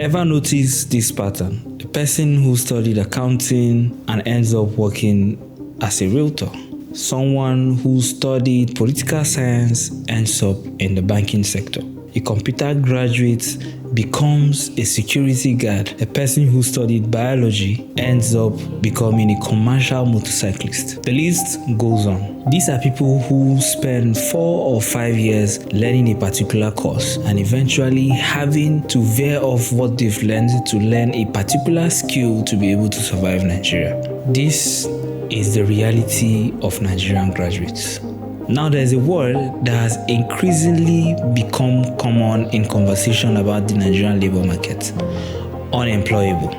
Ever notice this pattern? A person who studied accounting and ends up working as a realtor. Someone who studied political science ends up in the banking sector. A computer graduate becomes a security guard. A person who studied biology ends up becoming a commercial motorcyclist. The list goes on. These are people who spend 4 or 5 years learning a particular course and eventually having to veer off what they've learned to learn a particular skill to be able to survive Nigeria. This is the reality of Nigerian graduates. Now there's a word that has increasingly become common in conversation about the Nigerian labor market: unemployable.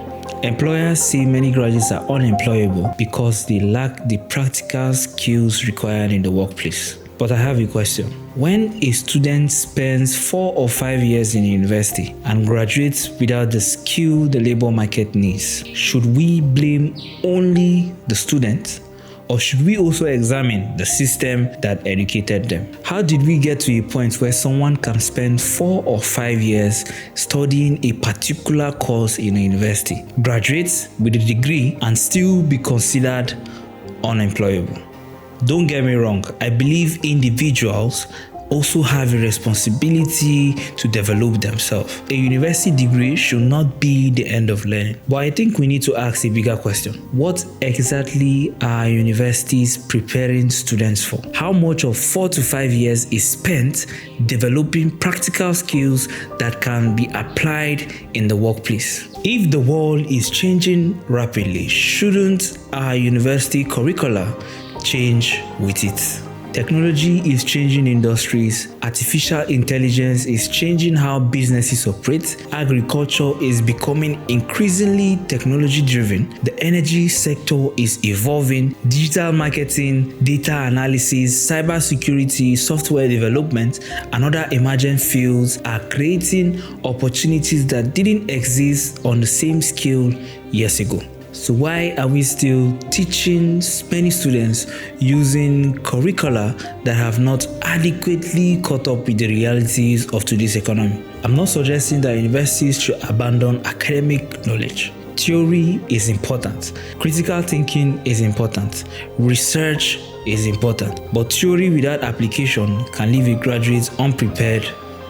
Employers say many graduates are unemployable because they lack the practical skills required in the workplace. But I have a question. When a student spends 4 or 5 years in university and graduates without the skill the labor market needs, should we blame only the student? Or should we also examine the system that educated them? How did we get to a point where someone can spend 4 or 5 years studying a particular course in a university, graduate with a degree, and still be considered unemployable? Don't get me wrong, I believe individuals also have a responsibility to develop themselves. A university degree should not be the end of learning. But I think we need to ask a bigger question. What exactly are universities preparing students for? How much of 4 to 5 years is spent developing practical skills that can be applied in the workplace? If the world is changing rapidly, shouldn't our university curricula change with it? Technology is changing industries, artificial intelligence is changing how businesses operate, agriculture is becoming increasingly technology-driven, the energy sector is evolving, digital marketing, data analysis, cybersecurity, software development, and other emerging fields are creating opportunities that didn't exist on the same scale years ago. So why are we still teaching many students using curricula that have not adequately caught up with the realities of today's economy? I'm not suggesting that universities should abandon academic knowledge. Theory is important. Critical thinking is important. Research is important. But theory without application can leave a graduate unprepared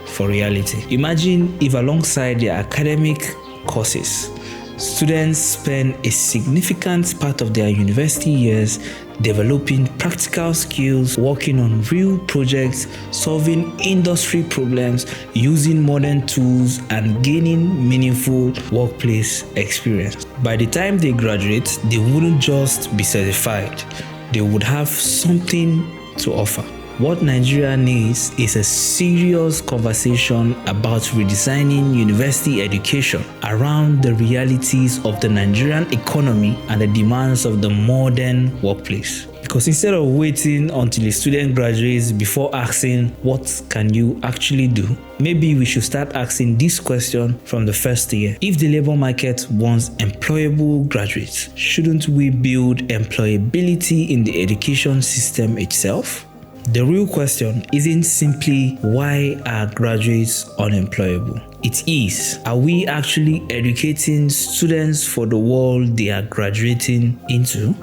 for reality. Imagine if alongside their academic courses, students spend a significant part of their university years developing practical skills, working on real projects, solving industry problems, using modern tools, and gaining meaningful workplace experience. By the time they graduate, they wouldn't just be certified, they would have something to offer. What Nigeria needs is a serious conversation about redesigning university education around the realities of the Nigerian economy and the demands of the modern workplace. Because instead of waiting until a student graduates before asking, what can you actually do? Maybe we should start asking this question from the first year. If the labor market wants employable graduates, shouldn't we build employability in the education system itself? The real question isn't simply why are graduates unemployable? It is, are we actually educating students for the world they are graduating into?